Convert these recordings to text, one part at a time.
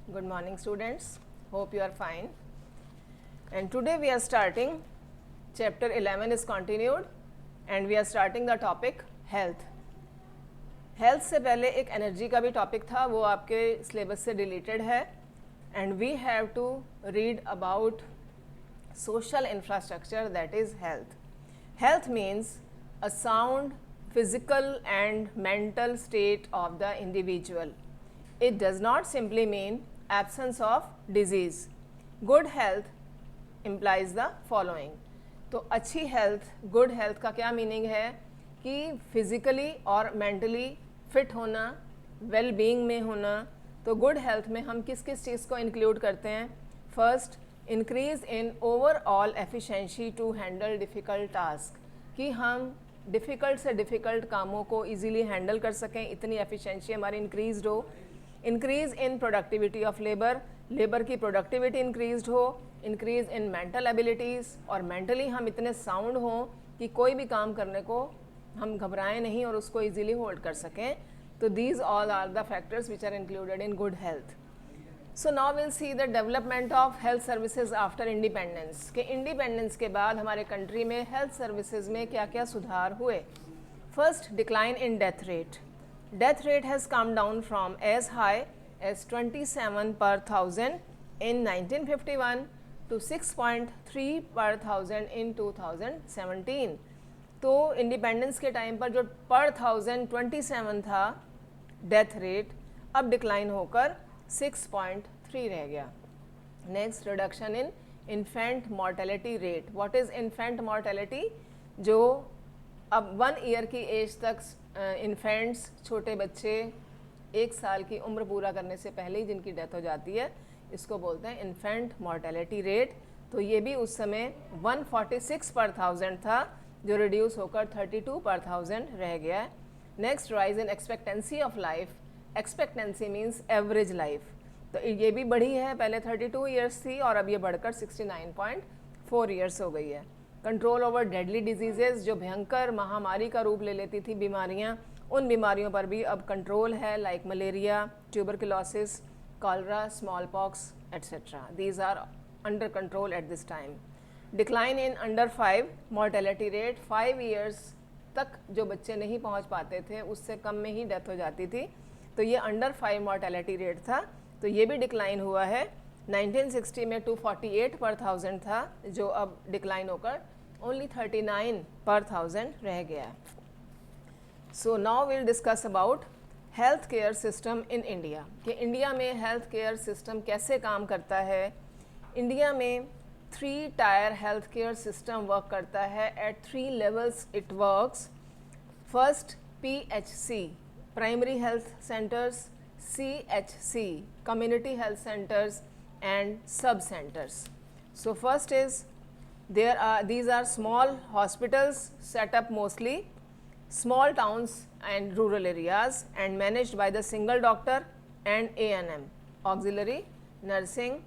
Good morning, students. Hope you are fine. And today we are starting chapter 11 is continued and we are starting the topic health. Health से पहले एक energy का भी topic था, वो आपके syllabus से डिलीटेड है. And we have to read about social infrastructure, that is health. Health means a sound physical and mental state of the individual. It does not simply mean absence of disease. Good health implies the following. तो अच्छी health, good health का क्या meaning है कि physically और mentally fit होना, well being में होना. तो गुड हेल्थ में हम किस किस चीज़ को इंक्लूड करते हैं? First, increase in overall efficiency to handle difficult task, कि हम डिफ़िकल्ट से डिफ़िकल्ट कामों को इजीली हैंडल कर सकें, इतनी एफिशिएंसी हमारी इंक्रीज़ हो. Increase in productivity of labour, labour की प्रोडक्टिविटी इंक्रीज़ हो. इंक्रीज़ इन मेंटल एबिलिटीज़, और मेंटली हम इतने साउंड हों कि कोई भी काम करने को हम घबराएं नहीं और उसको इजीली होल्ड कर सकें. तो these all are the factors which are included in good health. So now will see the development of health services after independence, के इंडिपेंडेंस के बाद हमारे कंट्री में हेल्थ सर्विसेज में क्या क्या सुधार हुए. First, decline in death rate. Death rate has come down from as high as 27 per thousand in 1951 to 6.3 per thousand in 2017. तो इंडिपेंडेंस के टाइम पर जो पर 1027 था डेथ रेट, अब डिक्लाइन होकर 6.3 रह गया. Next, reduction in infant mortality rate. What is infant mortality? जो अब 1 ईयर की एज तक इन्फेंट्स, छोटे बच्चे 1 साल की उम्र पूरा करने से पहले ही जिनकी डेथ हो जाती है, इसको बोलते हैं इन्फेंट मॉर्टेलिटी रेट. तो ये भी उस समय 146 पर थाउजेंड था, जो रिड्यूस होकर 32 पर थाउजेंड रह गया है. Next, rise in expectancy of life. Expectancy means average life. तो ये भी बढ़ी है, पहले 32 ईयर्स थी और अब ये बढ़कर 69.4 ईयर्स हो गई है. कंट्रोल ओवर डेडली डिजीजेज, जो भयंकर महामारी का रूप ले लेती थी बीमारियां, उन बीमारियों पर भी अब कंट्रोल है, like malaria, tuberculosis, cholera, small pox etcetera. These are under control at this time. Decline in under 5 mortality rate. 5 years तक जो बच्चे नहीं पहुंच पाते थे, उससे कम में ही डेथ हो जाती थी, तो ये अंडर 5 मॉर्टेलिटी रेट था. तो ये भी डिक्लाइन हुआ है. 1960 में 248 पर थाउजेंड था, जो अब डिक्लाइन होकर ओनली 39 पर थाउजेंड रह गया. So now will discuss about health care system in India, कि इंडिया में हेल्थ केयर सिस्टम कैसे काम करता है. इंडिया में 3 tier health care system work करता है. At 3 levels it works. First, PHC, primary health centres, CHC, community health centers, and sub centers. So first is these are small hospitals set up mostly small towns and rural areas and managed by the single doctor and ANM, auxiliary nursing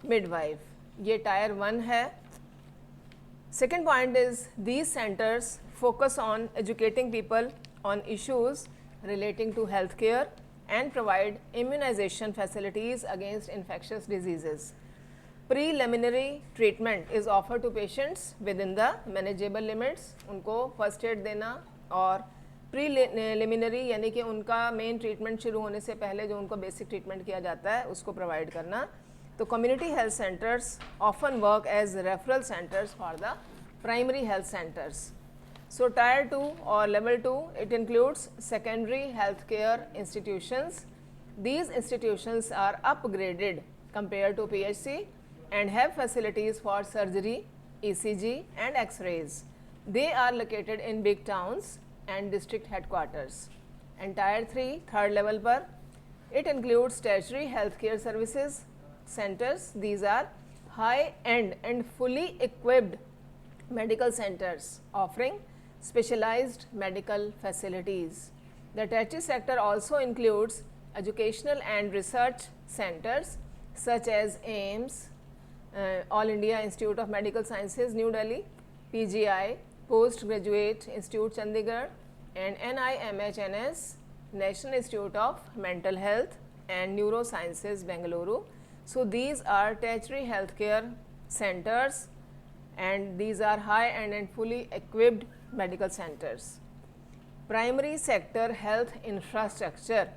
midwife. ये tier 1 है. Second point is these centers focus on educating people on issues relating to healthcare and provide immunization facilities against infectious diseases. Preliminary treatment is offered to patients within the manageable limits. उनको first aid देना और preliminary यानी कि उनका main treatment शुरू होने से पहले जो उनको बेसिक ट्रीटमेंट किया जाता है उसको प्रोवाइड करना. तो community health centres often work as referral centres for the primary health centres. So tier 2 or level 2, it includes secondary healthcare institutions. These institutions are upgraded compared to PHC and have facilities for surgery, ECG and X-rays. They are located in big towns and district headquarters. And tier 3, third level par, it includes tertiary healthcare services centers. These are high-end and fully equipped medical centers offering specialized medical facilities. The tertiary sector also includes educational and research centers such as AIIMS, All India Institute of Medical Sciences, New Delhi, PGI, Postgraduate Institute, Chandigarh, and NIMHNS, National Institute of Mental Health, and Neurosciences, Bengaluru. So these are tertiary healthcare centers, and these are high-end and fully equipped medical centers. Primary sector health infrastructure.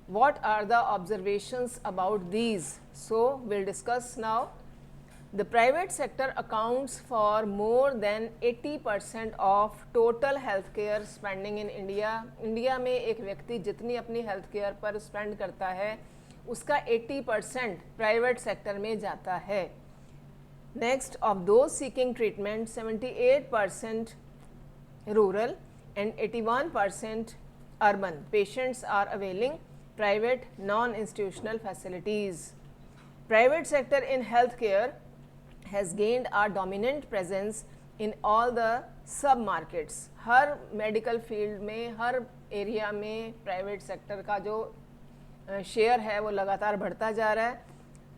What are the observations about these? So we'll discuss now. The private sector accounts for more than 80% of total healthcare spending in India. India में एक व्यक्ति जितनी अपनी healthcare पर spend करता है उसका 80% private sector में जाता है. Next, of those seeking treatment 78% rural and 81% urban patients are availing private non-institutional facilities. Private sector in healthcare has gained a dominant presence in all the sub markets. Her medical field में, हर area में private sector का जो share है वो लगातार बढ़ता जा रहा है.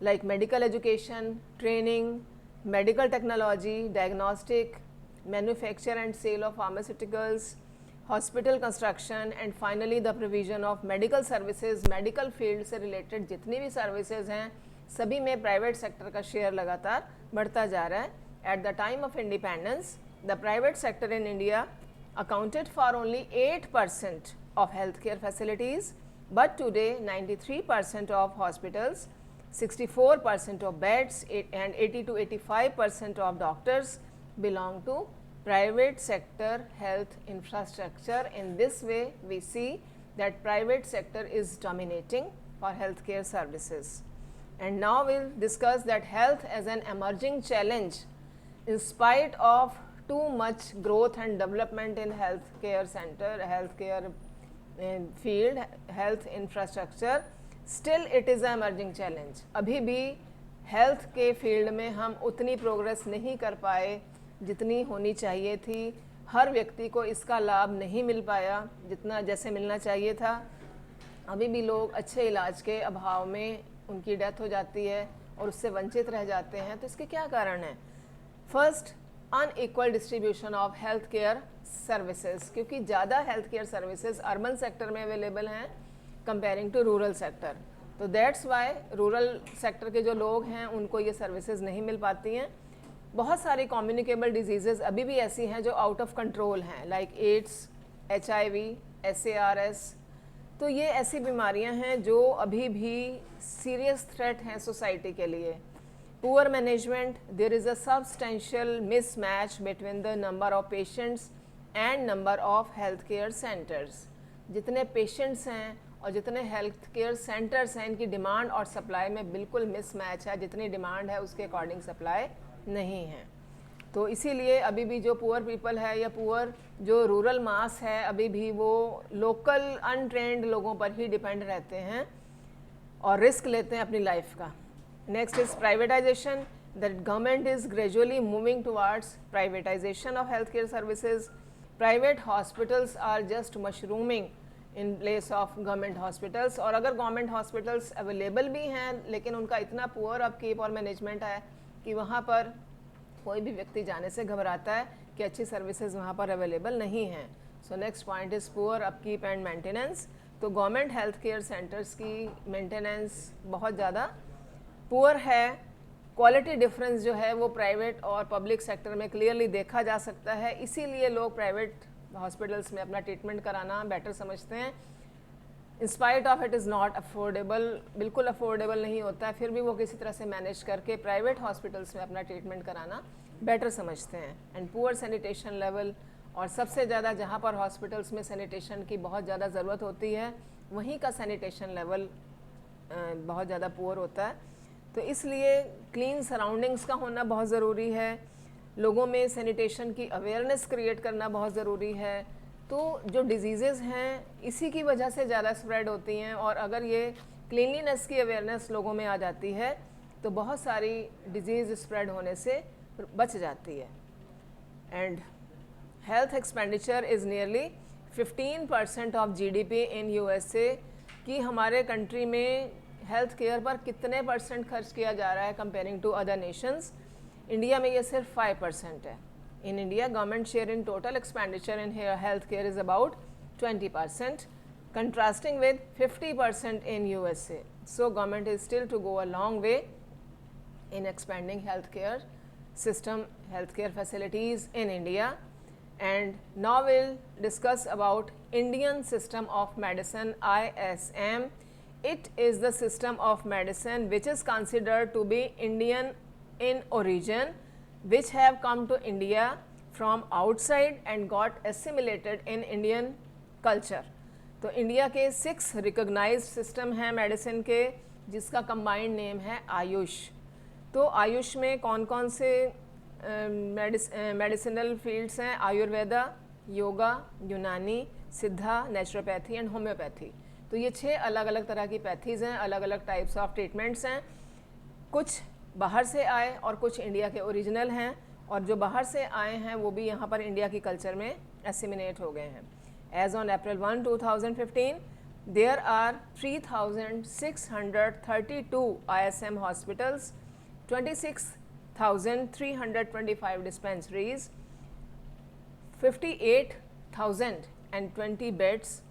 Like medical education, training, medical technology, diagnostic, manufacture and sale of pharmaceuticals, hospital construction and finally the provision of medical services. Medical field से रिलेटेड जितनी भी सर्विसेज हैं सभी में प्राइवेट सेक्टर का शेयर लगातार बढ़ता जा रहा है. At the time of independence the private sector in India accounted for only 8% of health care facilities, but today 93% of hospitals, 64% of beds and 80 to 85% of doctors belong to private sector health infrastructure. In this way we see that private sector is dominating for healthcare services. And now we'll discuss that health as an emerging challenge. In spite of too much growth and development in healthcare center, healthcare field, health infrastructure, still it is a emerging challenge. अभी भी health के field में हम उतनी progress नहीं कर पाए जितनी होनी चाहिए थी. हर व्यक्ति को इसका लाभ नहीं मिल पाया जितना जैसे मिलना चाहिए था. अभी भी लोग अच्छे इलाज के अभाव में उनकी डेथ हो जाती है और उससे वंचित रह जाते हैं. तो इसके क्या कारण हैं? First, unequal distribution of health care services, क्योंकि ज़्यादा health care services urban sector में अवेलेबल हैं कंपेयरिंग टू रूरल सेक्टर. तो दैट्स वाई रूरल सेक्टर के जो लोग हैं उनको ये सर्विसेज नहीं मिल पाती हैं. बहुत सारी कम्युनिकेबल डिजीज़ेज़ अभी भी ऐसी हैं जो आउट ऑफ कंट्रोल हैं, लाइक एड्स, HIV, SARS. तो ये ऐसी बीमारियां हैं जो अभी भी सीरियस थ्रेट हैं सोसाइटी के लिए. Poor management, there is a substantial mismatch between the number of patients and number of health care centres. जितने पेशेंट्स हैं और जितने हेल्थ केयर सेंटर्स हैं इनकी डिमांड और सप्लाई में बिल्कुल मिसमैच है. जितनी डिमांड है उसके अकॉर्डिंग सप्लाई नहीं है. तो इसीलिए अभी भी जो पुअर पीपल है या पुअर जो रूरल मास है अभी भी वो लोकल अनट्रेंड लोगों पर ही डिपेंड रहते हैं और रिस्क लेते हैं अपनी लाइफ का. Next is privatisation. The government is gradually moving towards privatisation of health care services. Private hospitals are just mushrooming in place of government hospitals. और अगर गवर्नमेंट हॉस्पिटल्स अवेलेबल भी हैं लेकिन उनका इतना पुअर अपकीप और मैनेजमेंट है कि वहाँ पर कोई भी व्यक्ति जाने से घबराता है कि अच्छी सर्विसेज वहाँ पर अवेलेबल नहीं हैं. So next point is poor upkeep and maintenance. तो गवर्नमेंट हेल्थ केयर सेंटर्स की मेंटेनेंस बहुत ज़्यादा पुअर है. क्वालिटी डिफरेंस जो है वो प्राइवेट और पब्लिक सेक्टर में क्लियरली देखा जा सकता है. इसीलिए लोग प्राइवेट हॉस्पिटल्स में अपना ट्रीटमेंट कराना बेटर समझते हैं. In spite of it is not affordable, बिल्कुल अफोर्डेबल नहीं होता है, फिर भी वो किसी तरह से मैनेज करके प्राइवेट हॉस्पिटल्स में अपना ट्रीटमेंट कराना बेटर समझते हैं. एंड पुअर सैनिटेशन लेवल, और सबसे ज़्यादा जहाँ पर हॉस्पिटल्स में सैनिटेशन की बहुत ज़्यादा ज़रूरत होती है वहीं का सैनिटेशन लेवल बहुत ज़्यादा पुअर होता है. तो इसलिए क्लीन सराउंडिंग्स का होना बहुत ज़रूरी है. लोगों में सैनिटेशन की अवेयरनेस क्रिएट करना बहुत ज़रूरी है. तो जो डिजीज़ेज़ हैं इसी की वजह से ज़्यादा स्प्रेड होती हैं, और अगर ये क्लीनलीनेस की अवेयरनेस लोगों में आ जाती है तो बहुत सारी डिजीज़ स्प्रेड होने से बच जाती है. And health expenditure is nearly 15% of GDP in USA. कि हमारे कंट्री में हेल्थ केयर पर कितने % खर्च किया जा रहा है comparing to other nations. India में ये सिर्फ 5% है. In India, government share in total expenditure in health care is about 20%. contrasting with 50% in USA. So government is still to go a long way in expanding healthcare system, healthcare facilities in India. And now we'll discuss about Indian System of Medicine, ISM. It is the system of medicine which is considered to be Indian in origin, which have come to India from outside and got assimilated in Indian culture. तो India के 6 recognised system हैं medicine के, जिसका combined name है आयुष. तो आयुष में कौन कौन से मेडिसिनल फील्ड्स हैं? आयुर्वेदा, योगा, यूनानी, सिद्धा, नेचुरोपैथी एंड होम्योपैथी. तो ये 6 अलग अलग तरह की पैथीज़ हैं, अलग अलग टाइप्स ऑफ ट्रीटमेंट्स हैं. कुछ बाहर से आए और कुछ इंडिया के ओरिजिनल हैं, और जो बाहर से आए हैं वो भी यहाँ पर इंडिया की कल्चर में एसिमिनेट हो गए हैं. As on April 1, 2015, there are 3,632 ISM hospitals, 26,325 dispensaries, 58,020 beds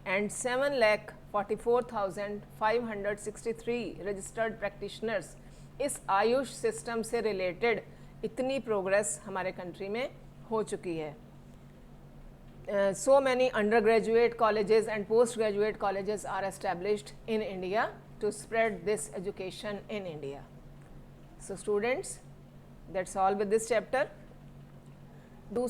and 7,44,563 registered practitioners. इस आयुष सिस्टम से रिलेटेड इतनी प्रोग्रेस हमारे कंट्री में हो चुकी है. So many undergraduate colleges and postgraduate colleges are established in India to spread this education in India. So students, that's all with this chapter. Do